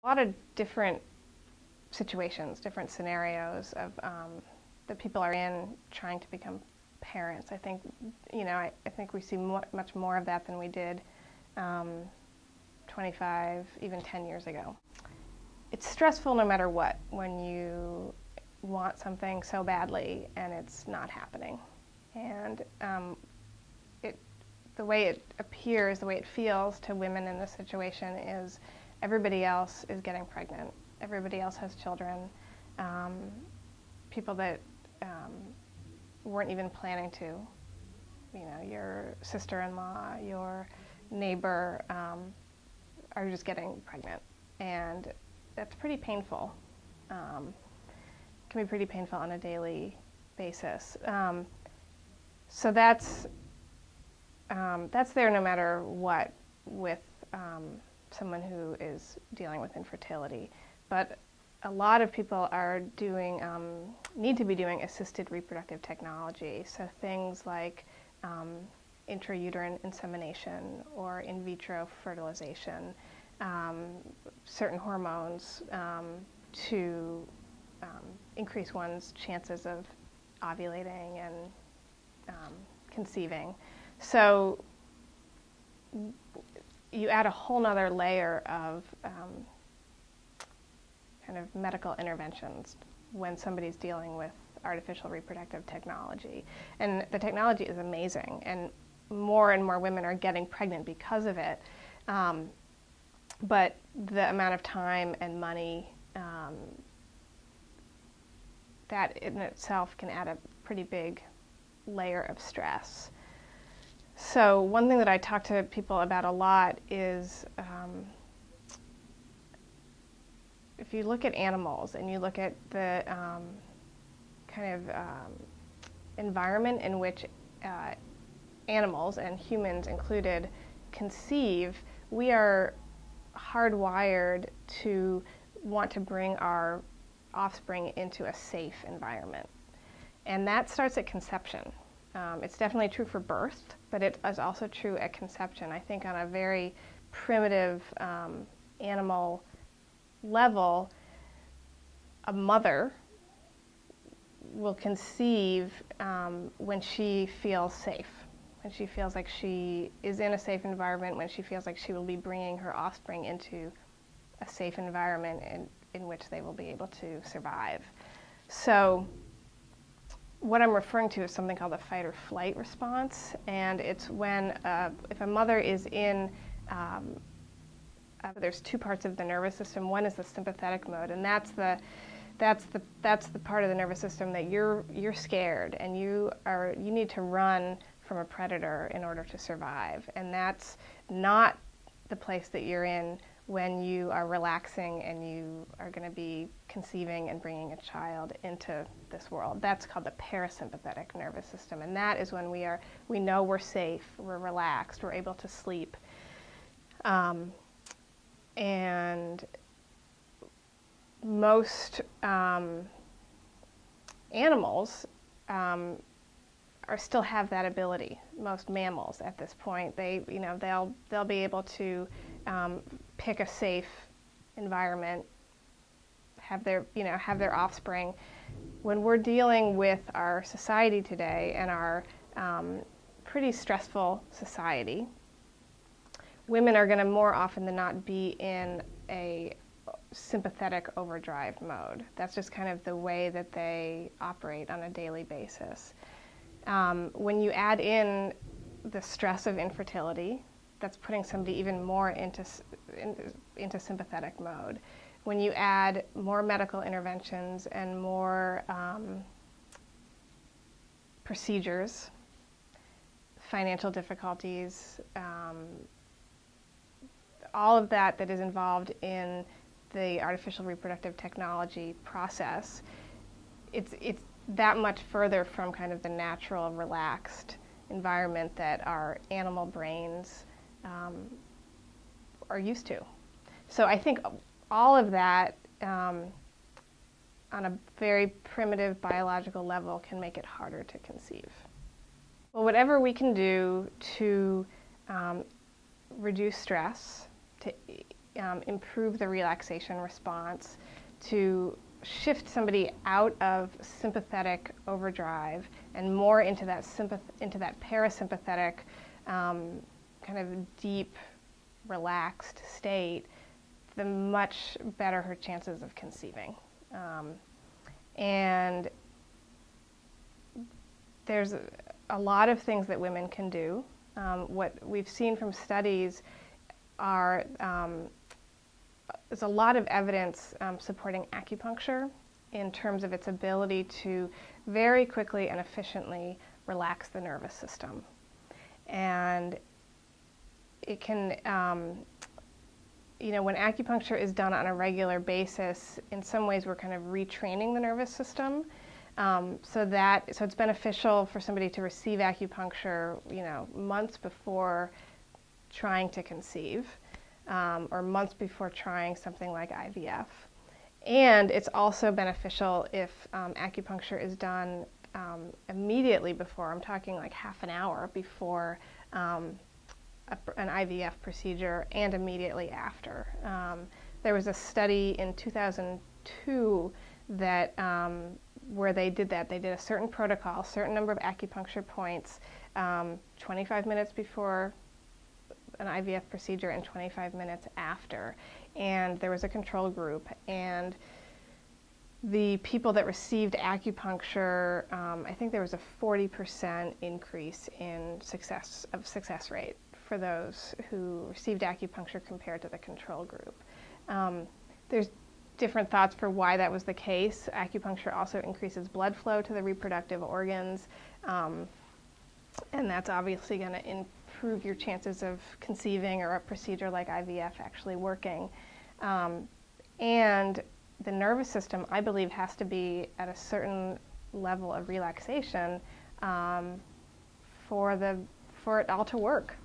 A lot of different situations, different scenarios of that people are in trying to become parents. I think, I think we see much more of that than we did 25, even 10 years ago. It's stressful no matter what when you want something so badly and it's not happening. And the way it appears, the way it feels to women in this situation is everybody else is getting pregnant. Everybody else has children. People that weren't even planning to. Your sister-in-law, your neighbor are just getting pregnant. And that's pretty painful. It can be pretty painful on a daily basis. So that's there no matter what with someone who is dealing with infertility. But a lot of people are doing, need to be doing assisted reproductive technology. So things like intrauterine insemination or in vitro fertilization, certain hormones to increase one's chances of ovulating and conceiving. So you add a whole nother layer of kind of medical interventions when somebody's dealing with artificial reproductive technology. And the technology is amazing, and more women are getting pregnant because of it. But the amount of time and money that in itself can add a pretty big layer of stress. So one thing that I talk to people about a lot is if you look at animals and you look at the kind of environment in which animals, and humans included, conceive, we are hardwired to want to bring our offspring into a safe environment. And that starts at conception. It's definitely true for birth, but it is also true at conception. I think on a very primitive animal level, a mother will conceive when she feels safe, when she feels like she is in a safe environment, when she feels like she will be bringing her offspring into a safe environment in which they will be able to survive. So what I'm referring to is something called the fight or flight response, and it's when if a mother is in there's two parts of the nervous system. One is the sympathetic mode, and that's the part of the nervous system that you're scared and you need to run from a predator in order to survive. And that's not the place that you're in when you are relaxing and you are going to be conceiving and bringing a child into this world. That's called the parasympathetic nervous system, and that is when we know we're safe, we're relaxed, we're able to sleep. And most animals still have that ability. Most mammals at this point, they'll be able to pick a safe environment, have their offspring. When we're dealing with our society today and our pretty stressful society, women are going to more often than not be in a sympathetic overdrive mode. That's just kind of the way that they operate on a daily basis. When you add in the stress of infertility, that's putting somebody even more into sympathetic mode. When you add more medical interventions and more procedures, financial difficulties, all of that is involved in the artificial reproductive technology process, it's that much further from kind of the natural, relaxed environment that our animal brains are used to. So I think all of that on a very primitive biological level can make it harder to conceive. Well, whatever we can do to reduce stress, to improve the relaxation response, to shift somebody out of sympathetic overdrive and more into that parasympathetic, kind of deep, relaxed state, the much better her chances of conceiving. And there's a lot of things that women can do. What we've seen from studies are there's a lot of evidence supporting acupuncture in terms of its ability to very quickly and efficiently relax the nervous system. And it can, when acupuncture is done on a regular basis, in some ways we're kind of retraining the nervous system. So it's beneficial for somebody to receive acupuncture, months before trying to conceive, or months before trying something like IVF. And it's also beneficial if acupuncture is done immediately before. I'm talking like half an hour before an IVF procedure and immediately after. There was a study in 2002 that where they did that. They did a certain protocol, a certain number of acupuncture points, 25 minutes before an IVF procedure and 25 minutes after. And there was a control group, and the people that received acupuncture, I think there was a 40% increase in success rate for those who received acupuncture compared to the control group. There's different thoughts for why that was the case. Acupuncture also increases blood flow to the reproductive organs, and that's obviously going to improve your chances of conceiving, or a procedure like IVF actually working. And the nervous system, I believe, has to be at a certain level of relaxation for it all to work,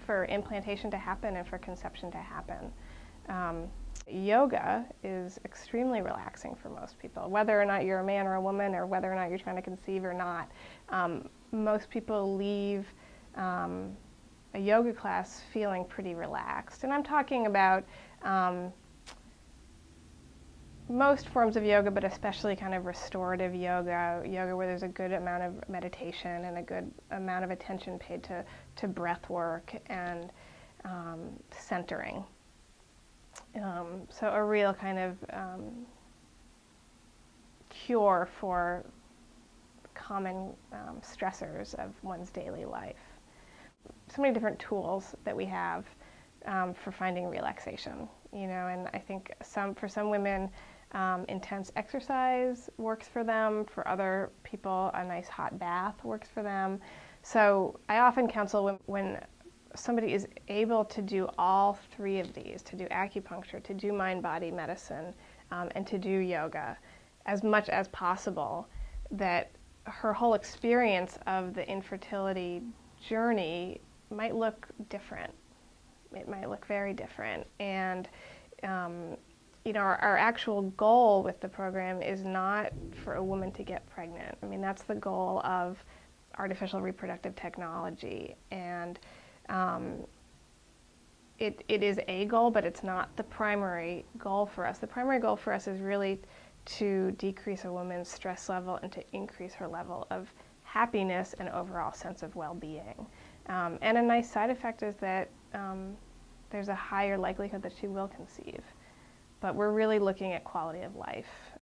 for implantation to happen and for conception to happen. Yoga is extremely relaxing for most people, whether or not you're a man or a woman, or whether or not you're trying to conceive or not. Most people leave a yoga class feeling pretty relaxed. And I'm talking about most forms of yoga, but especially kind of restorative yoga where there's a good amount of meditation and a good amount of attention paid to breath work and centering. So a real kind of cure for common stressors of one's daily life. So many different tools that we have for finding relaxation, and I think for some women, intense exercise works for them. For other people, a nice hot bath works for them. So I often counsel when somebody is able to do all three of these, to do acupuncture, to do mind-body medicine, and to do yoga as much as possible, that her whole experience of the infertility journey might look different. It might look very different. And our actual goal with the program is not for a woman to get pregnant. I mean, that's the goal of artificial reproductive technology. And it is a goal, but it's not the primary goal for us. The primary goal for us is really to decrease a woman's stress level and to increase her level of happiness and overall sense of well-being. And a nice side effect is that there's a higher likelihood that she will conceive. But we're really looking at quality of life.